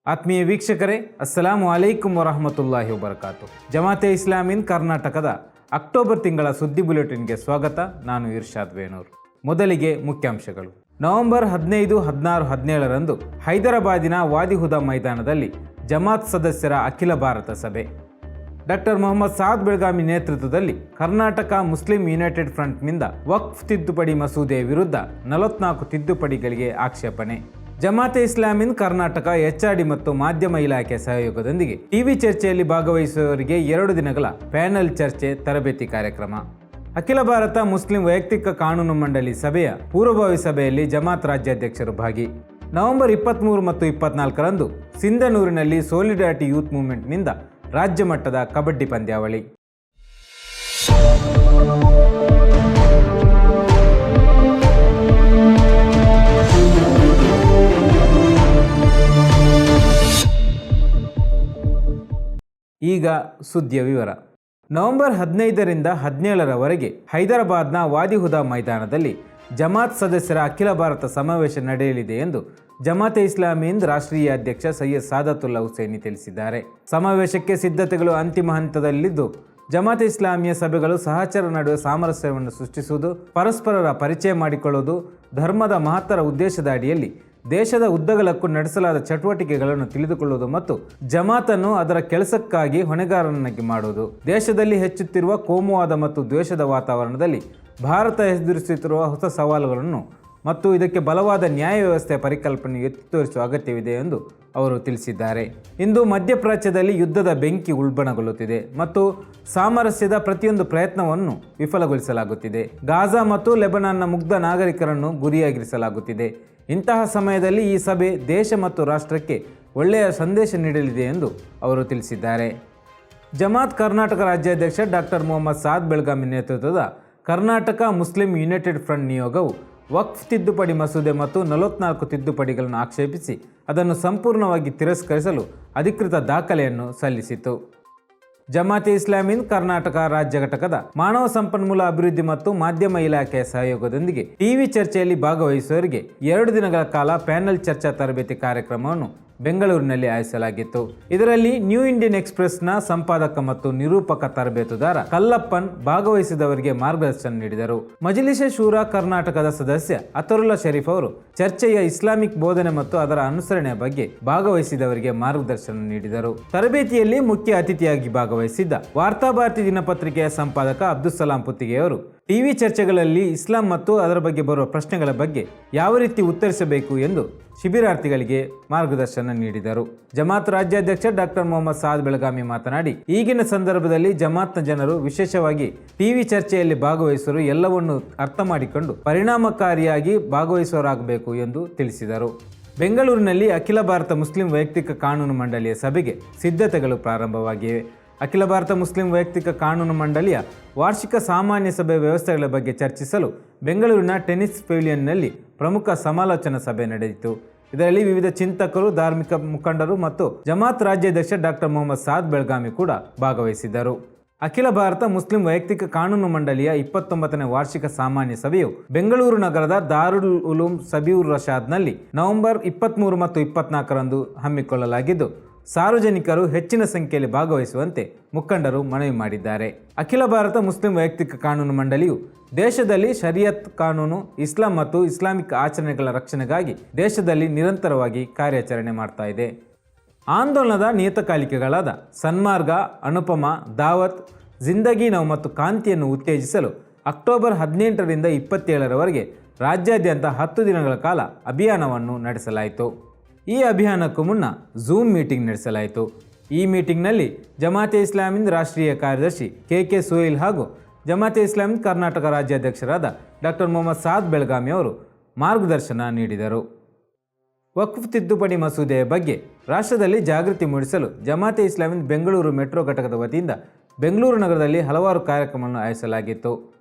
ಆತ್ಮೀಯ ವೀಕ್ಷಕರೇ, ಅಸ್ಸಲಾಮು ಅಲೈಕುಂ ವರಹಮತುಲ್ಲಾಹಿ ವಬರಕಾತು. ಜಮಾತೆ ಇಸ್ಲಾಮಿನ್ ಕರ್ನಾಟಕದ ಅಕ್ಟೋಬರ್ ತಿಂಗಳ ಸುದ್ದಿ ಬುಲೆಟಿನ್ಗೆ ಸ್ವಾಗತ. ನಾನು ಇರ್ಷಾದ್ ವೇಣೂರ್. ಮೊದಲಿಗೆ ಮುಖ್ಯಾಂಶಗಳು. ನವೆಂಬರ್ 15, 16, 17ರಂದು ಹೈದರಾಬಾದಿನ ವಾದಿಹುದಾ ಮೈದಾನದಲ್ಲಿ ಜಮಾತ್ ಸದಸ್ಯರ ಅಖಿಲ ಭಾರತ ಸಭೆ. ಡಾಕ್ಟರ್ ಮೊಹಮ್ಮದ್ ಸಾದ್ ಬೆಳಗಾವಿ ನೇತೃತ್ವದಲ್ಲಿ ಕರ್ನಾಟಕ ಮುಸ್ಲಿಂ ಯುನೈಟೆಡ್ ಫ್ರಂಟ್ನಿಂದ ವಕ್ಫ್ ತಿದ್ದುಪಡಿ ಮಸೂದೆ ವಿರುದ್ಧ 44 ತಿದ್ದುಪಡಿಗಳಿಗೆ ಆಕ್ಷೇಪಣೆ. ಜಮಾತೆ ಇಸ್ಲಾಮಿನ್ ಕರ್ನಾಟಕ HRD ಮತ್ತು ಮಾಧ್ಯಮ ಇಲಾಖೆ ಸಹಯೋಗದೊಂದಿಗೆ ಟಿವಿ ಚರ್ಚೆಯಲ್ಲಿ ಭಾಗವಹಿಸುವವರಿಗೆ 2 ದಿನಗಳ ಪ್ಯಾನೆಲ್ ಚರ್ಚೆ ತರಬೇತಿ ಕಾರ್ಯಕ್ರಮ. ಅಖಿಲ ಭಾರತ ಮುಸ್ಲಿಂ ವೈಯಕ್ತಿಕ ಕಾನೂನು ಮಂಡಳಿ ಸಭೆಯ ಪೂರ್ವಭಾವಿ ಸಭೆಯಲ್ಲಿ ಜಮಾತ್ ರಾಜ್ಯಾಧ್ಯಕ್ಷರು ಭಾಗಿ. ನವೆಂಬರ್ 23 ಮತ್ತು 24ರಂದು ಸಿಂಧನೂರಿನಲ್ಲಿ ಸೋಲಿಡಾರಿಟಿ ಯೂತ್ ಮೂವ್ಮೆಂಟ್ನಿಂದ ರಾಜ್ಯ ಮಟ್ಟದ ಕಬಡ್ಡಿ ಪಂದ್ಯಾವಳಿ. ಈಗ ಸುದ್ದಿಯ ವಿವರ. ನವೆಂಬರ್ 15ರಿಂದ 17ರವರೆಗೆ ಹೈದರಾಬಾದ್ನ ವಾದಿಹುದಾ ಮೈದಾನದಲ್ಲಿ ಜಮಾತ್ ಸದಸ್ಯರ ಅಖಿಲ ಭಾರತ ಸಮಾವೇಶ ನಡೆಯಲಿದೆ ಎಂದು ಜಮಾತೆ ಇಸ್ಲಾಮಿ ಹಿಂದ್ ರಾಷ್ಟ್ರೀಯ ಅಧ್ಯಕ್ಷ ಸೈಯದ್ ಸಾದತುಲ್ಲಾ ಹುಸೇನಿ ತಿಳಿಸಿದ್ದಾರೆ. ಸಮಾವೇಶಕ್ಕೆ ಸಿದ್ಧತೆಗಳು ಅಂತಿಮ ಹಂತದಲ್ಲಿದ್ದು, ಜಮಾತೆ ಇಸ್ಲಾಮಿಯ ಸಭೆಗಳು ಸಹಚರ ನಡುವೆ ಸಾಮರಸ್ಯವನ್ನು ಸೃಷ್ಟಿಸುವುದು, ಪರಸ್ಪರರ ಪರಿಚಯ ಮಾಡಿಕೊಳ್ಳುವುದು, ಧರ್ಮದ ಮಹತ್ತರ ಉದ್ದೇಶದ ಅಡಿಯಲ್ಲಿ ದೇಶದ ಉದ್ದಗಲಕ್ಕೂ ನಡೆಸಲಾದ ಚಟುವಟಿಕೆಗಳನ್ನು ತಿಳಿದುಕೊಳ್ಳುವುದು ಮತ್ತು ಜಮಾತನ್ನು ಅದರ ಕೆಲಸಕ್ಕಾಗಿ ಹೊಣೆಗಾರನಾಗಿ ಮಾಡುವುದು. ದೇಶದಲ್ಲಿ ಹೆಚ್ಚುತ್ತಿರುವ ಕೋಮುವಾದ ಮತ್ತು ದ್ವೇಷದ ವಾತಾವರಣದಲ್ಲಿ ಭಾರತ ಎದುರಿಸುತ್ತಿರುವ ಹೊಸ ಸವಾಲುಗಳನ್ನು ಮತ್ತು ಇದಕ್ಕೆ ಬಲವಾದ ನ್ಯಾಯ ವ್ಯವಸ್ಥೆಯ ಪರಿಕಲ್ಪನೆ ಎತ್ತಿ ತೋರಿಸುವ ಅಗತ್ಯವಿದೆ ಎಂದು ಅವರು ತಿಳಿಸಿದ್ದಾರೆ. ಇಂದು ಮಧ್ಯಪ್ರಾಚ್ಯದಲ್ಲಿ ಯುದ್ಧದ ಬೆಂಕಿ ಉಲ್ಬಣಗೊಳ್ಳುತ್ತಿದೆ ಮತ್ತು ಸಾಮರಸ್ಯದ ಪ್ರತಿಯೊಂದು ಪ್ರಯತ್ನವನ್ನು ವಿಫಲಗೊಳಿಸಲಾಗುತ್ತಿದೆ. ಗಾಜಾ ಮತ್ತು ಲೆಬನಾನ್ನ ಮುಗ್ಧ ನಾಗರಿಕರನ್ನು ಗುರಿಯಾಗಿರಿಸಲಾಗುತ್ತಿದೆ. ಇಂತಹ ಸಮಯದಲ್ಲಿ ಈ ಸಭೆ ದೇಶ ಮತ್ತು ರಾಷ್ಟ್ರಕ್ಕೆ ಒಳ್ಳೆಯ ಸಂದೇಶ ನೀಡಲಿದೆ ಎಂದು ಅವರು ತಿಳಿಸಿದ್ದಾರೆ. ಜಮಾತ್ ಕರ್ನಾಟಕ ರಾಜ್ಯಾಧ್ಯಕ್ಷ ಡಾಕ್ಟರ್ ಮೊಹಮ್ಮದ್ ಸಾದ್ ಬೆಳಗಾವಿ ನೇತೃತ್ವದ ಕರ್ನಾಟಕ ಮುಸ್ಲಿಂ ಯುನೈಟೆಡ್ ಫ್ರಂಟ್ ನಿಯೋಗವು ವಕ್ಫ್ ತಿದ್ದುಪಡಿ ಮಸೂದೆ ಮತ್ತು 44 ತಿದ್ದುಪಡಿಗಳನ್ನು ಆಕ್ಷೇಪಿಸಿ ಅದನ್ನು ಸಂಪೂರ್ಣವಾಗಿ ತಿರಸ್ಕರಿಸಲು ಅಧಿಕೃತ ದಾಖಲೆಯನ್ನು ಸಲ್ಲಿಸಿತು. ಜಮಾತೆ ಇಸ್ಲಾಮಿನ್ ಕರ್ನಾಟಕ ರಾಜ್ಯ ಘಟಕದ ಮಾನವ ಸಂಪನ್ಮೂಲ ಅಭಿವೃದ್ಧಿ ಮತ್ತು ಮಾಧ್ಯಮ ಇಲಾಖೆಯ ಸಹಯೋಗದೊಂದಿಗೆ ಟಿವಿ ಚರ್ಚೆಯಲ್ಲಿ ಭಾಗವಹಿಸುವವರಿಗೆ 2 ದಿನಗಳ ಕಾಲ ಪ್ಯಾನೆಲ್ ಚರ್ಚಾ ತರಬೇತಿ ಕಾರ್ಯಕ್ರಮವನ್ನು ಬೆಂಗಳೂರಿನಲ್ಲಿ ಆಯೋಜಿಸಲಾಗಿತ್ತು. ಇದರಲ್ಲಿ ನ್ಯೂ ಇಂಡಿಯನ್ ಎಕ್ಸ್‌ಪ್ರೆಸ್ನ ಸಂಪಾದಕ ಮತ್ತು ನಿರೂಪಕ ತರಬೇತುದಾರ ಕಲ್ಲಪ್ಪನ್ ಭಾಗವಹಿಸಿದವರಿಗೆ ಮಾರ್ಗದರ್ಶನ ನೀಡಿದರು. ಮಜ್ಲಿಸ್ ಶೂರಾ ಕರ್ನಾಟಕದ ಸದಸ್ಯ ಅತರುಲ್ಲಾ ಶರೀಫ್ ಅವರು ಚರ್ಚೆಯ ಇಸ್ಲಾಮಿಕ್ ಬೋಧನೆ ಮತ್ತು ಅದರ ಅನುಸರಣೆಯ ಬಗ್ಗೆ ಭಾಗವಹಿಸಿದವರಿಗೆ ಮಾರ್ಗದರ್ಶನ ನೀಡಿದರು. ತರಬೇತಿಯಲ್ಲಿ ಮುಖ್ಯ ಅತಿಥಿಯಾಗಿ ಭಾಗವಹಿಸಿದ್ದ ವಾರ್ತಾಭಾರತಿ ದಿನಪತ್ರಿಕೆಯ ಸಂಪಾದಕ ಅಬ್ದುಲ್ ಸಲಾಂ ಪುತ್ತಿಗೆಯವರು ಟಿವಿ ಚರ್ಚೆಗಳಲ್ಲಿ ಇಸ್ಲಾಂ ಮತ್ತು ಅದರ ಬಗ್ಗೆ ಬರುವ ಪ್ರಶ್ನೆಗಳ ಬಗ್ಗೆ ಯಾವ ರೀತಿ ಉತ್ತರಿಸಬೇಕು ಎಂದು ಶಿಬಿರಾರ್ಥಿಗಳಿಗೆ ಮಾರ್ಗದರ್ಶನ ನೀಡಿದರು. ಜಮಾತ್ ರಾಜ್ಯಾಧ್ಯಕ್ಷ ಡಾಕ್ಟರ್ ಮೊಹಮ್ಮದ್ ಸಾದ್ ಬೆಳಗಾವಿ ಮಾತನಾಡಿ, ಈಗಿನ ಸಂದರ್ಭದಲ್ಲಿ ಜಮಾತ್ನ ಜನರು ವಿಶೇಷವಾಗಿ ಟಿವಿ ಚರ್ಚೆಯಲ್ಲಿ ಭಾಗವಹಿಸಲು ಎಲ್ಲವನ್ನು ಅರ್ಥ ಮಾಡಿಕೊಂಡು ಪರಿಣಾಮಕಾರಿಯಾಗಿ ಭಾಗವಹಿಸುವವರಾಗಬೇಕು ಎಂದು ತಿಳಿಸಿದರು. ಬೆಂಗಳೂರಿನಲ್ಲಿ ಅಖಿಲ ಭಾರತ ಮುಸ್ಲಿಂ ವೈಯಕ್ತಿಕ ಕಾನೂನು ಮಂಡಳಿಯ ಸಭೆಗೆ ಸಿದ್ಧತೆಗಳು ಪ್ರಾರಂಭವಾಗಿವೆ. ಅಖಿಲ ಭಾರತ ಮುಸ್ಲಿಂ ವೈಯಕ್ತಿಕ ಕಾನೂನು ಮಂಡಳಿಯ ವಾರ್ಷಿಕ ಸಾಮಾನ್ಯ ಸಭೆ ವ್ಯವಸ್ಥೆಗಳ ಬಗ್ಗೆ ಚರ್ಚಿಸಲು ಬೆಂಗಳೂರಿನ ಟೆನ್ನಿಸ್ ಪೆವಿಲಿಯನ್ನಲ್ಲಿ ಪ್ರಮುಖ ಸಮಾಲೋಚನಾ ಸಭೆ ನಡೆಯಿತು. ಇದರಲ್ಲಿ ವಿವಿಧ ಚಿಂತಕರು, ಧಾರ್ಮಿಕ ಮುಖಂಡರು ಮತ್ತು ಜಮಾತ್ ರಾಜ್ಯಾಧ್ಯಕ್ಷ ಡಾಕ್ಟರ್ ಮೊಹಮ್ಮದ್ ಸಾದ್ ಬೆಳಗಾವಿ ಕೂಡ ಭಾಗವಹಿಸಿದ್ದರು. ಅಖಿಲ ಭಾರತ ಮುಸ್ಲಿಂ ವೈಯಕ್ತಿಕ ಕಾನೂನು ಮಂಡಳಿಯ 29ನೇ ವಾರ್ಷಿಕ ಸಾಮಾನ್ಯ ಸಭೆಯು ಬೆಂಗಳೂರು ನಗರದ ದಾರುಲ್ ಉಲೂಮ್ ಸಬಿಯುರ್ ರಶಾದ್ನಲ್ಲಿ ನವೆಂಬರ್ 23 ಮತ್ತು 24ರಂದು ಹಮ್ಮಿಕೊಳ್ಳಲಾಗಿದ್ದು, ಸಾರ್ವಜನಿಕರು ಹೆಚ್ಚಿನ ಸಂಖ್ಯೆಯಲ್ಲಿ ಭಾಗವಹಿಸುವಂತೆ ಮುಖಂಡರು ಮನವಿ ಮಾಡಿದ್ದಾರೆ. ಅಖಿಲ ಭಾರತ ಮುಸ್ಲಿಂ ವೈಯಕ್ತಿಕ ಕಾನೂನು ಮಂಡಳಿಯು ದೇಶದಲ್ಲಿ ಶರಿಯತ್ ಕಾನೂನು, ಇಸ್ಲಾಂ ಮತ್ತು ಇಸ್ಲಾಮಿಕ್ ಆಚರಣೆಗಳ ರಕ್ಷಣೆಗಾಗಿ ದೇಶದಲ್ಲಿ ನಿರಂತರವಾಗಿ ಕಾರ್ಯಾಚರಣೆ ಮಾಡ್ತಾ ಇದೆ. ಆಂದೋಲನದ ನಿಯತಕಾಲಿಕೆಗಳಾದ ಸನ್ಮಾರ್ಗ, ಅನುಪಮ, ದಾವತ್, ಜಿಂದಗಿ ನವ್ ಮತ್ತು ಕಾಂತಿಯನ್ನು ಉತ್ತೇಜಿಸಲು ಅಕ್ಟೋಬರ್ 18ರಿಂದ 27ರವರೆಗೆ ರಾಜ್ಯಾದ್ಯಂತ 10 ದಿನಗಳ ಕಾಲ ಅಭಿಯಾನವನ್ನು ನಡೆಸಲಾಯಿತು. ಈ ಅಭಿಯಾನಕ್ಕೂ ಮುನ್ನ ಝೂಮ್ ಮೀಟಿಂಗ್ ನಡೆಸಲಾಯಿತು. ಈ ಮೀಟಿಂಗ್ನಲ್ಲಿ ಜಮಾತೆ ಇಸ್ಲಾಮಿನ್ ರಾಷ್ಟ್ರೀಯ ಕಾರ್ಯದರ್ಶಿ KK ಸೋಹಿಲ್ ಹಾಗೂ ಜಮಾತೆ ಇಸ್ಲಾಮಿನ್ ಕರ್ನಾಟಕ ರಾಜ್ಯಾಧ್ಯಕ್ಷರಾದ ಡಾಕ್ಟರ್ ಮೊಹಮ್ಮದ್ ಸಾದ್ ಬೆಳಗಾವಿ ಅವರು ಮಾರ್ಗದರ್ಶನ ನೀಡಿದರು. ವಕ್ಫ್ ತಿದ್ದುಪಡಿ ಮಸೂದೆಯ ಬಗ್ಗೆ ರಾಷ್ಟ್ರದಲ್ಲಿ ಜಾಗೃತಿ ಮೂಡಿಸಲು ಜಮಾತೆ ಇಸ್ಲಾಮಿನ್ ಬೆಂಗಳೂರು ಮೆಟ್ರೋ ಘಟಕದ ವತಿಯಿಂದ ಬೆಂಗಳೂರು ನಗರದಲ್ಲಿ ಹಲವಾರು ಕಾರ್ಯಕ್ರಮಗಳನ್ನು ಆಯೋಜಿಸಲಾಗಿತ್ತು.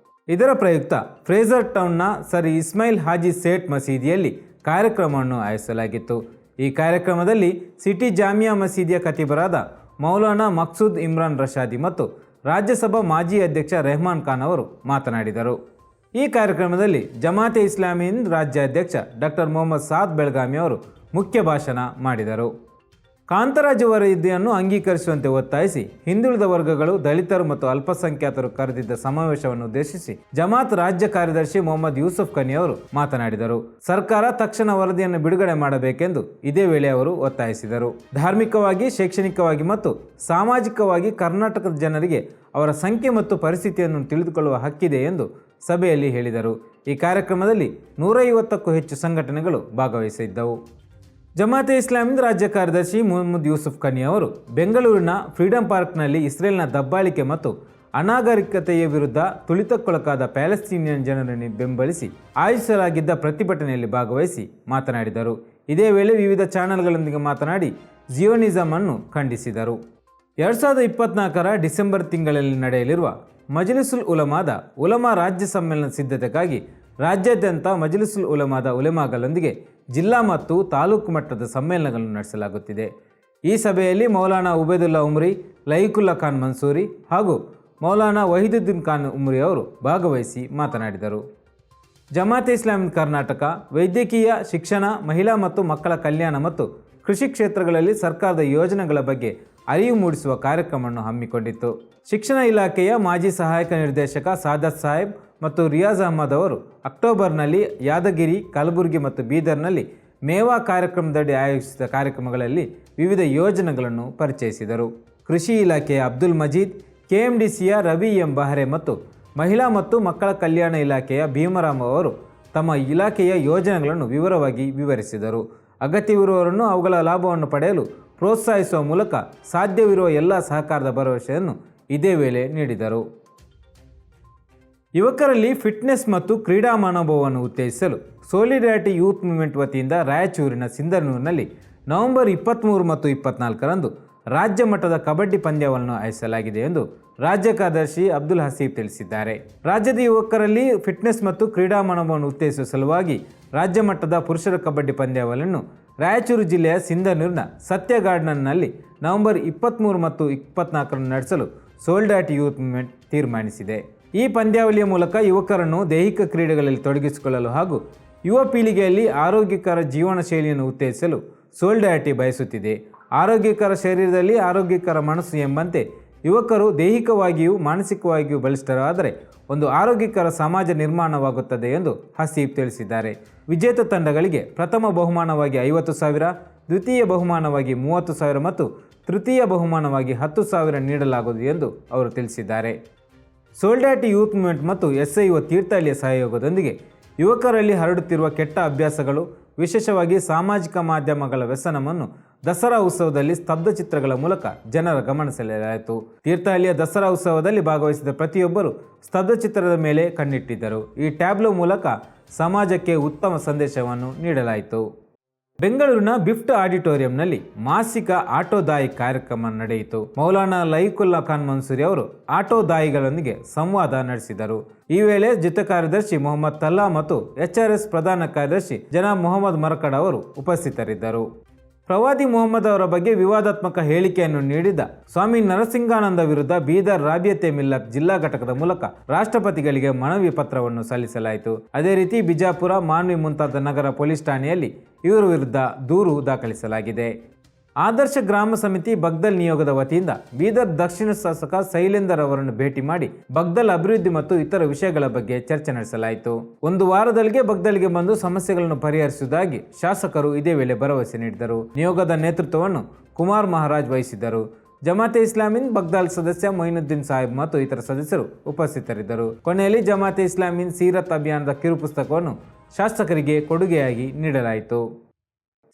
ಇದರ ಪ್ರಯುಕ್ತ ಫ್ರೇಜರ್ ಟೌನ್ನ ಸರ್ ಇಸ್ಮಾಯಿಲ್ ಹಾಜಿ ಸೇಠ್ ಮಸೀದಿಯಲ್ಲಿ ಕಾರ್ಯಕ್ರಮವನ್ನು ಆಯೋಜಿಸಲಾಗಿತ್ತು. ಈ ಕಾರ್ಯಕ್ರಮದಲ್ಲಿ ಸಿಟಿ ಜಾಮಿಯಾ ಮಸೀದಿಯ ಖತೀಬರಾದ ಮೌಲಾನಾ ಮಕ್ಸೂದ್ ಇಮ್ರಾನ್ ರಶಾದಿ ಮತ್ತು ರಾಜ್ಯಸಭಾ ಮಾಜಿ ಅಧ್ಯಕ್ಷ ರೆಹಮಾನ್ ಖಾನ್ ಅವರು ಮಾತನಾಡಿದರು. ಈ ಕಾರ್ಯಕ್ರಮದಲ್ಲಿ ಜಮಾತೆ ಇಸ್ಲಾಮಿ ಹಿಂದ್ ರಾಜ್ಯಾಧ್ಯಕ್ಷ ಡಾಕ್ಟರ್ ಮೊಹಮ್ಮದ್ ಸಾದ್ ಬೆಳಗಾವಿ ಅವರು ಮುಖ್ಯ ಭಾಷಣ ಮಾಡಿದರು. ಕಾಂತರಾಜು ವರದಿಯನ್ನು ಅಂಗೀಕರಿಸುವಂತೆ ಒತ್ತಾಯಿಸಿ ಹಿಂದುಳಿದ ವರ್ಗಗಳು, ದಲಿತರು ಮತ್ತು ಅಲ್ಪಸಂಖ್ಯಾತರು ಕರೆದಿದ್ದ ಸಮಾವೇಶವನ್ನು ಉದ್ದೇಶಿಸಿ ಜಮಾತ್ ರಾಜ್ಯ ಕಾರ್ಯದರ್ಶಿ ಮೊಹಮ್ಮದ್ ಯೂಸುಫ್ ಖನಿ ಅವರು ಮಾತನಾಡಿದರು. ಸರ್ಕಾರ ತಕ್ಷಣ ವರದಿಯನ್ನು ಬಿಡುಗಡೆ ಮಾಡಬೇಕೆಂದು ಇದೇ ವೇಳೆ ಅವರು ಒತ್ತಾಯಿಸಿದರು. ಧಾರ್ಮಿಕವಾಗಿ, ಶೈಕ್ಷಣಿಕವಾಗಿ ಮತ್ತು ಸಾಮಾಜಿಕವಾಗಿ ಕರ್ನಾಟಕದ ಜನರಿಗೆ ಅವರ ಸಂಖ್ಯೆ ಮತ್ತು ಪರಿಸ್ಥಿತಿಯನ್ನು ತಿಳಿದುಕೊಳ್ಳುವ ಹಕ್ಕಿದೆ ಎಂದು ಸಭೆಯಲ್ಲಿ ಹೇಳಿದರು. ಈ ಕಾರ್ಯಕ್ರಮದಲ್ಲಿ 150ಕ್ಕೂ ಹೆಚ್ಚು ಸಂಘಟನೆಗಳು ಭಾಗವಹಿಸಿದ್ದವು. ಜಮಾತೆ ಇಸ್ಲಾಮಿ ರಾಜ್ಯ ಕಾರ್ಯದರ್ಶಿ ಮೊಹಮ್ಮದ್ ಯೂಸುಫ್ ಖನಿ ಅವರು ಬೆಂಗಳೂರಿನ ಫ್ರೀಡಂ ಪಾರ್ಕ್ನಲ್ಲಿ ಇಸ್ರೇಲ್ನ ದಬ್ಬಾಳಿಕೆ ಮತ್ತು ಅನಾಗರಿಕತೆಯ ವಿರುದ್ಧ ತುಳಿತಕ್ಕೊಳಗಾದ ಪ್ಯಾಲೆಸ್ತೀನಿಯನ್ ಜನರನ್ನು ಬೆಂಬಲಿಸಿ ಆಯೋಜಿಸಲಾಗಿದ್ದ ಪ್ರತಿಭಟನೆಯಲ್ಲಿ ಭಾಗವಹಿಸಿ ಮಾತನಾಡಿದರು. ಇದೇ ವೇಳೆ ವಿವಿಧ ಚಾನೆಲ್ಗಳೊಂದಿಗೆ ಮಾತನಾಡಿ ಜಿಯೋನಿಸಮ್ ಅನ್ನು ಖಂಡಿಸಿದರು. 2024ರ ಡಿಸೆಂಬರ್ ತಿಂಗಳಲ್ಲಿ ನಡೆಯಲಿರುವ ಮಜ್ಲಿಸುಲ್ ಉಲಮಾದ ಉಲಮಾ ರಾಜ್ಯ ಸಮ್ಮೇಳನ ಸಿದ್ಧತೆಗಾಗಿ ರಾಜ್ಯಾದ್ಯಂತ ಮಜ್ಲಿಸುಲ್ ಉಲಮಾದ ಉಲೆಮಾಗಳೊಂದಿಗೆ ಜಿಲ್ಲಾ ಮತ್ತು ತಾಲೂಕು ಮಟ್ಟದ ಸಮ್ಮೇಳನಗಳನ್ನು ನಡೆಸಲಾಗುತ್ತಿದೆ. ಈ ಸಭೆಯಲ್ಲಿ ಮೌಲಾನಾ ಉಬೇದುಲ್ಲಾ ಉಮ್ರಿ, ಲೈಕುಲ್ಲಾ ಖಾನ್ ಮನ್ಸೂರಿ ಹಾಗೂ ಮೌಲಾನಾ ವಹೀದುದ್ದೀನ್ ಖಾನ್ ಉಮ್ರಿ ಅವರು ಭಾಗವಹಿಸಿ ಮಾತನಾಡಿದರು. ಜಮಾತೆ ಇಸ್ಲಾಮಿ ಕರ್ನಾಟಕ ವೈದ್ಯಕೀಯ, ಶಿಕ್ಷಣ, ಮಹಿಳಾ ಮತ್ತು ಮಕ್ಕಳ ಕಲ್ಯಾಣ ಮತ್ತು ಕೃಷಿ ಕ್ಷೇತ್ರಗಳಲ್ಲಿ ಸರ್ಕಾರದ ಯೋಜನೆಗಳ ಬಗ್ಗೆ ಅರಿವು ಮೂಡಿಸುವ ಕಾರ್ಯಕ್ರಮವನ್ನು ಹಮ್ಮಿಕೊಂಡಿತ್ತು. ಶಿಕ್ಷಣ ಇಲಾಖೆಯ ಮಾಜಿ ಸಹಾಯಕ ನಿರ್ದೇಶಕ ಸಾದತ್ ಸಾಹೇಬ್ ಮತ್ತು ರಿಯಾಜ್ ಅಹಮದ್ ಅವರು ಅಕ್ಟೋಬರ್ನಲ್ಲಿ ಯಾದಗಿರಿ, ಕಲಬುರಗಿ ಮತ್ತು ಬೀದರ್ನಲ್ಲಿ ಮೇವಾ ಕಾರ್ಯಕ್ರಮದಡಿ ಆಯೋಜಿಸಿದ ಕಾರ್ಯಕ್ರಮಗಳಲ್ಲಿ ವಿವಿಧ ಯೋಜನೆಗಳನ್ನು ಪರಿಚಯಿಸಿದರು. ಕೃಷಿ ಇಲಾಖೆಯ ಅಬ್ದುಲ್ ಮಜೀದ್, ಕೆಎಂಡಿಸಿಯ ರವಿ ಎಂ ಬಹರೆ ಮತ್ತು ಮಹಿಳಾ ಮತ್ತು ಮಕ್ಕಳ ಕಲ್ಯಾಣ ಇಲಾಖೆಯ ಭೀಮರಾಮ್ ಅವರು ತಮ್ಮ ಇಲಾಖೆಯ ಯೋಜನೆಗಳನ್ನು ವಿವರವಾಗಿ ವಿವರಿಸಿದರು. ಅಗತ್ಯವಿರುವವರನ್ನು ಅವುಗಳ ಲಾಭವನ್ನು ಪಡೆಯಲು ಪ್ರೋತ್ಸಾಹಿಸುವ ಮೂಲಕ ಸಾಧ್ಯವಿರುವ ಎಲ್ಲ ಸಹಕಾರದ ಭರವಸೆಯನ್ನು ಇದೇ ವೇಳೆ ನೀಡಿದರು. ಯುವಕರಲ್ಲಿ ಫಿಟ್ನೆಸ್ ಮತ್ತು ಕ್ರೀಡಾ ಮನೋಭಾವವನ್ನು ಉತ್ತೇಜಿಸಲು ಸೋಲಿಡಾರಿಟಿ ಯೂತ್ ಮೂವ್ಮೆಂಟ್ ವತಿಯಿಂದ ರಾಯಚೂರಿನ ಸಿಂಧನೂರಿನಲ್ಲಿ ನವೆಂಬರ್ 23 ಮತ್ತು 24ರಂದು ರಾಜ್ಯ ಮಟ್ಟದ ಕಬಡ್ಡಿ ಪಂದ್ಯವನ್ನು ಆಯೋಜಿಸಲಾಗಿದೆ ಎಂದು ರಾಜ್ಯ ಕಾರ್ಯದರ್ಶಿ ಅಬ್ದುಲ್ ಹಸೀಬ್ ತಿಳಿಸಿದ್ದಾರೆ. ರಾಜ್ಯದ ಯುವಕರಲ್ಲಿ ಫಿಟ್ನೆಸ್ ಮತ್ತು ಕ್ರೀಡಾ ಮನೋಭಾವವನ್ನು ಉತ್ತೇಜಿಸುವ ಸಲುವಾಗಿ ರಾಜ್ಯ ಮಟ್ಟದ ಪುರುಷರ ಕಬಡ್ಡಿ ಪಂದ್ಯಾವಳಿಯನ್ನು ರಾಯಚೂರು ಜಿಲ್ಲೆಯ ಸಿಂಧನೂರಿನ ಸತ್ಯ ಗಾರ್ಡನ್ನಲ್ಲಿ ನವೆಂಬರ್ 23 ಮತ್ತು 24ರಂದು ನಡೆಸಲು ಸೋಲಿಡಾರಿಟಿ ಯೂತ್ ಮೂವ್ಮೆಂಟ್ ತೀರ್ಮಾನಿಸಿದೆ. ಈ ಪಂದ್ಯಾವಳಿಯ ಮೂಲಕ ಯುವಕರನ್ನು ದೈಹಿಕ ಕ್ರೀಡೆಗಳಲ್ಲಿ ತೊಡಗಿಸಿಕೊಳ್ಳಲು ಹಾಗೂ ಯುವ ಪೀಳಿಗೆಯಲ್ಲಿ ಆರೋಗ್ಯಕರ ಜೀವನ ಶೈಲಿಯನ್ನು ಉತ್ತೇಜಿಸಲು ಸೋಲಿಡಾರಿಟಿ ಬಯಸುತ್ತಿದೆ. ಆರೋಗ್ಯಕರ ಶರೀರದಲ್ಲಿ ಆರೋಗ್ಯಕರ ಮನಸ್ಸು ಎಂಬಂತೆ ಯುವಕರು ದೈಹಿಕವಾಗಿಯೂ ಮಾನಸಿಕವಾಗಿಯೂ ಬಲಿಷ್ಠರಾದರೆ ಒಂದು ಆರೋಗ್ಯಕರ ಸಮಾಜ ನಿರ್ಮಾಣವಾಗುತ್ತದೆ ಎಂದು ಹಸೀಬ್ ತಿಳಿಸಿದ್ದಾರೆ. ವಿಜೇತ ತಂಡಗಳಿಗೆ ಪ್ರಥಮ ಬಹುಮಾನವಾಗಿ 50,000, ದ್ವಿತೀಯ ಬಹುಮಾನವಾಗಿ 30,000 ಮತ್ತು ತೃತೀಯ ಬಹುಮಾನವಾಗಿ 10,000 ನೀಡಲಾಗುವುದು ಎಂದು ಅವರು ತಿಳಿಸಿದ್ದಾರೆ. ಸೋಲಿಡಾರಿಟಿ ಯೂತ್ ಮೂವ್ಮೆಂಟ್ ಮತ್ತು SIO ತೀರ್ಥಹಳ್ಳಿಯ ಸಹಯೋಗದೊಂದಿಗೆ ಯುವಕರಲ್ಲಿ ಹರಡುತ್ತಿರುವ ಕೆಟ್ಟ ಅಭ್ಯಾಸಗಳು, ವಿಶೇಷವಾಗಿ ಸಾಮಾಜಿಕ ಮಾಧ್ಯಮಗಳ ವ್ಯಸನವನ್ನು ದಸರಾ ಉತ್ಸವದಲ್ಲಿ ಸ್ತಬ್ಧ ಚಿತ್ರಗಳ ಮೂಲಕ ಜನರ ಗಮನ ಸೆಳೆಯಲಾಯಿತು. ತೀರ್ಥಹಳ್ಳಿಯ ದಸರಾ ಉತ್ಸವದಲ್ಲಿ ಭಾಗವಹಿಸಿದ ಪ್ರತಿಯೊಬ್ಬರು ಸ್ತಬ್ಧ ಚಿತ್ರದ ಮೇಲೆ ಕಣ್ಣಿಟ್ಟಿದ್ದರು. ಈ ಟ್ಯಾಬ್ಲೋ ಮೂಲಕ ಸಮಾಜಕ್ಕೆ ಉತ್ತಮ ಸಂದೇಶವನ್ನು ನೀಡಲಾಯಿತು. ಬೆಂಗಳೂರಿನ ಬಿಫ್ಟ್ ಆಡಿಟೋರಿಯಂನಲ್ಲಿ ಮಾಸಿಕ ಆಟೋದಾಯಿ ಕಾರ್ಯಕ್ರಮ ನಡೆಯಿತು. ಮೌಲಾನಾ ಲೈಕುಲ್ಲಾ ಖಾನ್ ಮನ್ಸೂರಿ ಅವರು ಆಟೋದಾಯಿಗಳೊಂದಿಗೆ ಸಂವಾದ ನಡೆಸಿದರು. ಈ ವೇಳೆ ಜೊತೆ ಕಾರ್ಯದರ್ಶಿ ಮೊಹಮ್ಮದ್ ತಲ್ಲಾ ಮತ್ತು HRS ಪ್ರಧಾನ ಕಾರ್ಯದರ್ಶಿ ಜನಾಬ್ ಮೊಹಮ್ಮದ್ ಮರಕಡ್ ಅವರು ಉಪಸ್ಥಿತರಿದ್ದರು. ಪ್ರವಾದಿ ಮೊಹಮ್ಮದ್ ಅವರ ಬಗ್ಗೆ ವಿವಾದಾತ್ಮಕ ಹೇಳಿಕೆಯನ್ನು ನೀಡಿದ ಸ್ವಾಮಿ ನರಸಿಂಗಾನಂದ ವಿರುದ್ಧ ಬೀದರ್ ರಾಬಿಯತೆ ಮಿಲ್ಲತ್ ಜಿಲ್ಲಾ ಘಟಕದ ಮೂಲಕ ರಾಷ್ಟ್ರಪತಿಗಳಿಗೆ ಮನವಿ ಪತ್ರವನ್ನು ಸಲ್ಲಿಸಲಾಯಿತು. ಅದೇ ರೀತಿ ಬಿಜಾಪುರ, ಮಾನ್ವಿ ಮುಂತಾದ ನಗರ ಪೊಲೀಸ್ ಠಾಣೆಯಲ್ಲಿ ಇವರ ವಿರುದ್ಧ ದೂರು ದಾಖಲಿಸಲಾಗಿದೆ. ಆದರ್ಶ ಗ್ರಾಮ ಸಮಿತಿ ಬಗ್ದಲ್ ನಿಯೋಗದ ವತಿಯಿಂದ ಬೀದರ್ ದಕ್ಷಿಣ ಶಾಸಕ ಶೈಲೇಂದರ್ ಅವರನ್ನು ಭೇಟಿ ಮಾಡಿ ಬಗ್ದಲ್ ಅಭಿವೃದ್ಧಿ ಮತ್ತು ಇತರ ವಿಷಯಗಳ ಬಗ್ಗೆ ಚರ್ಚೆ ನಡೆಸಲಾಯಿತು. ಒಂದು ವಾರದೊಳಗೆ ಬಗ್ದಲ್ಗೆ ಬಂದು ಸಮಸ್ಯೆಗಳನ್ನು ಪರಿಹರಿಸುವುದಾಗಿ ಶಾಸಕರು ಇದೇ ವೇಳೆ ಭರವಸೆ ನೀಡಿದರು. ನಿಯೋಗದ ನೇತೃತ್ವವನ್ನು ಕುಮಾರ್ ಮಹಾರಾಜ್ ವಹಿಸಿದ್ದರು. ಜಮಾತೆ ಇಸ್ಲಾಮೀನ್ ಬಗ್ದಾಲ್ ಸದಸ್ಯ ಮೊಯಿನುದ್ದೀನ್ ಸಾಹೇಬ್ ಮತ್ತು ಇತರ ಸದಸ್ಯರು ಉಪಸ್ಥಿತರಿದ್ದರು. ಕೊನೆಯಲ್ಲಿ ಜಮಾತೆ ಇಸ್ಲಾಮೀನ್ ಸೀರತ್ ಅಭಿಯಾನದ ಕಿರು ಪುಸ್ತಕವನ್ನು ಶಾಸಕರಿಗೆ ಕೊಡುಗೆಯಾಗಿ ನೀಡಲಾಯಿತು.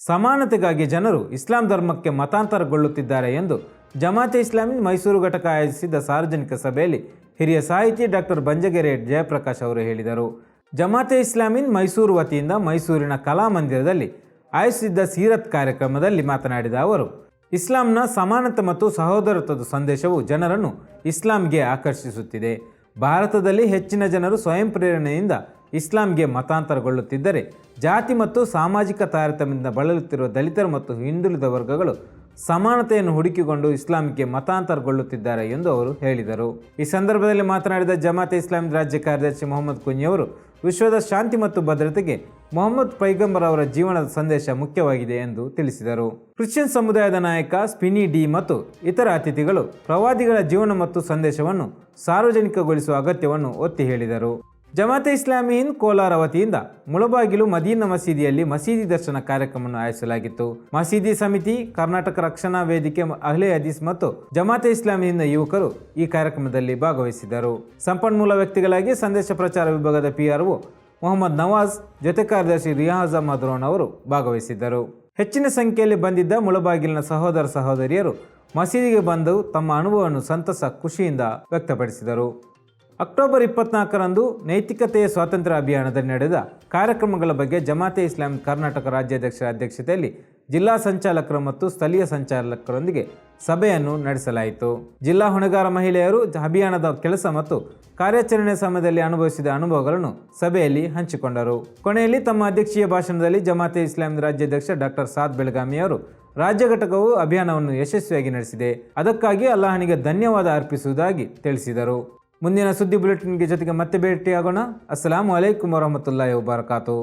ಸಮಾನತೆಗಾಗಿ ಜನರು ಇಸ್ಲಾಂ ಧರ್ಮಕ್ಕೆ ಮತಾಂತರಗೊಳ್ಳುತ್ತಿದ್ದಾರೆ ಎಂದು ಜಮಾತೆ ಇಸ್ಲಾಮಿ ಮೈಸೂರು ಘಟಕ ಆಯೋಜಿಸಿದ್ದ ಸಾರ್ವಜನಿಕ ಸಭೆಯಲ್ಲಿ ಹಿರಿಯ ಸಾಹಿತಿ ಡಾಕ್ಟರ್ ಬಂಜಗೆರೆ ಜಯಪ್ರಕಾಶ್ ಅವರು ಹೇಳಿದರು. ಜಮಾತೆ ಇಸ್ಲಾಮಿ ಮೈಸೂರು ವತಿಯಿಂದ ಮೈಸೂರಿನ ಕಲಾಮಂದಿರದಲ್ಲಿ ಆಯೋಜಿಸಿದ್ದ ಸೀರತ್ ಕಾರ್ಯಕ್ರಮದಲ್ಲಿ ಮಾತನಾಡಿದ ಅವರು, ಇಸ್ಲಾಂನ ಸಮಾನತೆ ಮತ್ತು ಸಹೋದರತ್ವದ ಸಂದೇಶವು ಜನರನ್ನು ಇಸ್ಲಾಂಗೆ ಆಕರ್ಷಿಸುತ್ತಿದೆ. ಭಾರತದಲ್ಲಿ ಹೆಚ್ಚಿನ ಜನರು ಸ್ವಯಂ ಪ್ರೇರಣೆಯಿಂದ ಇಸ್ಲಾಂಗೆ ಮತಾಂತರಗೊಳ್ಳುತ್ತಿದ್ದರೆ ಜಾತಿ ಮತ್ತು ಸಾಮಾಜಿಕ ತಾರತಮ್ಯದಿಂದ ಬಳಲುತ್ತಿರುವ ದಲಿತರು ಮತ್ತು ಹಿಂದುಳಿದ ವರ್ಗಗಳು ಸಮಾನತೆಯನ್ನು ಹುಡುಕಿಕೊಂಡು ಇಸ್ಲಾಂಗೆ ಮತಾಂತರಗೊಳ್ಳುತ್ತಿದ್ದಾರೆ ಎಂದು ಅವರು ಹೇಳಿದರು. ಈ ಸಂದರ್ಭದಲ್ಲಿ ಮಾತನಾಡಿದ ಜಮಾತೆ ಇಸ್ಲಾಮಿ ರಾಜ್ಯ ಕಾರ್ಯದರ್ಶಿ ಮೊಹಮ್ಮದ್ ಕುಂಜಿ ಅವರು, ವಿಶ್ವದ ಶಾಂತಿ ಮತ್ತು ಭದ್ರತೆಗೆ ಮೊಹಮ್ಮದ್ ಪೈಗಂಬರ್ ಅವರ ಜೀವನದ ಸಂದೇಶ ಮುಖ್ಯವಾಗಿದೆ ಎಂದು ತಿಳಿಸಿದರು. ಕ್ರಿಶ್ಚಿಯನ್ ಸಮುದಾಯದ ನಾಯಕ ಸ್ಪಿನಿ ಡಿ ಮತ್ತು ಇತರ ಅತಿಥಿಗಳು ಪ್ರವಾದಿಗಳ ಜೀವನ ಮತ್ತು ಸಂದೇಶವನ್ನು ಸಾರ್ವಜನಿಕಗೊಳಿಸುವ ಅಗತ್ಯವನ್ನು ಒತ್ತಿ ಹೇಳಿದರು. ಜಮಾತೆ ಇಸ್ಲಾಮಿ ಹಿಂದ್ ಕೋಲಾರ ವತಿಯಿಂದ ಮುಳಬಾಗಿಲು ಮದೀನಾ ಮಸೀದಿಯಲ್ಲಿ ಮಸೀದಿ ದರ್ಶನ ಕಾರ್ಯಕ್ರಮವನ್ನು ಆಯೋಜಿಸಲಾಗಿತ್ತು. ಮಸೀದಿ ಸಮಿತಿ, ಕರ್ನಾಟಕ ರಕ್ಷಣಾ ವೇದಿಕೆ, ಅಹ್ಲೆ ಹದೀಸ್ ಮತ್ತು ಜಮಾತೆ ಇಸ್ಲಾಮಿ ಹಿಂದ್ ಯುವಕರು ಈ ಕಾರ್ಯಕ್ರಮದಲ್ಲಿ ಭಾಗವಹಿಸಿದ್ದರು. ಸಂಪನ್ಮೂಲ ವ್ಯಕ್ತಿಗಳಾಗಿ ಸಂದೇಶ ಪ್ರಚಾರ ವಿಭಾಗದ PRO ಮೊಹಮ್ಮದ್ ನವಾಜ್, ಜೊತೆ ಕಾರ್ಯದರ್ಶಿ ರಿಯಾಜ್ ಅಹಮದ್ ರೋನ್ ಅವರು ಭಾಗವಹಿಸಿದ್ದರು. ಹೆಚ್ಚಿನ ಸಂಖ್ಯೆಯಲ್ಲಿ ಬಂದಿದ್ದ ಮುಳಬಾಗಿಲಿನ ಸಹೋದರ ಸಹೋದರಿಯರು ಮಸೀದಿಗೆ ಬಂದು ತಮ್ಮ ಅನುಭವವನ್ನು ಸಂತಸ, ಖುಷಿಯಿಂದ ವ್ಯಕ್ತಪಡಿಸಿದರು. ಅಕ್ಟೋಬರ್ 24ರಂದು ನೈತಿಕತೆಯ ಸ್ವಾತಂತ್ರ್ಯ ಅಭಿಯಾನದಲ್ಲಿ ನಡೆದ ಕಾರ್ಯಕ್ರಮಗಳ ಬಗ್ಗೆ ಜಮಾತೆ ಇಸ್ಲಾಮಿ ಕರ್ನಾಟಕ ರಾಜ್ಯಾಧ್ಯಕ್ಷರ ಅಧ್ಯಕ್ಷತೆಯಲ್ಲಿ ಜಿಲ್ಲಾ ಸಂಚಾಲಕರು ಮತ್ತು ಸ್ಥಳೀಯ ಸಂಚಾಲಕರೊಂದಿಗೆ ಸಭೆಯನ್ನು ನಡೆಸಲಾಯಿತು. ಜಿಲ್ಲಾ ಹೊಣೆಗಾರ ಮಹಿಳೆಯರು ಅಭಿಯಾನದ ಕೆಲಸ ಮತ್ತು ಕಾರ್ಯಾಚರಣೆ ಸಮಯದಲ್ಲಿ ಅನುಭವಿಸಿದ ಅನುಭವಗಳನ್ನು ಸಭೆಯಲ್ಲಿ ಹಂಚಿಕೊಂಡರು. ಕೊನೆಯಲ್ಲಿ ತಮ್ಮ ಅಧ್ಯಕ್ಷೀಯ ಭಾಷಣದಲ್ಲಿ ಜಮಾತೆ ಇಸ್ಲಾಮಿ ರಾಜ್ಯಾಧ್ಯಕ್ಷ ಡಾಕ್ಟರ್ ಸಾದ್ ಬೆಳಗಾವಿ ಅವರು ರಾಜ್ಯ ಘಟಕವು ಅಭಿಯಾನವನ್ನು ಯಶಸ್ವಿಯಾಗಿ ನಡೆಸಿದೆ, ಅದಕ್ಕಾಗಿ ಅಲ್ಲಾಹನಿಗೆ ಧನ್ಯವಾದ ಅರ್ಪಿಸುವುದಾಗಿ ತಿಳಿಸಿದರು. ಮುಂದಿನ ಸುದ್ದಿ ಬುಲೆಟಿನ್ಗೆ ಜೊತೆಗೆ ಮತ್ತೆ ಭೇಟಿಯಾಗೋಣ. ಅಸ್ಸಲಾಮು ಅಲೈಕುಂ ವರಹಮತುಲ್ಲಾಹಿ ವಬರಕಾತು.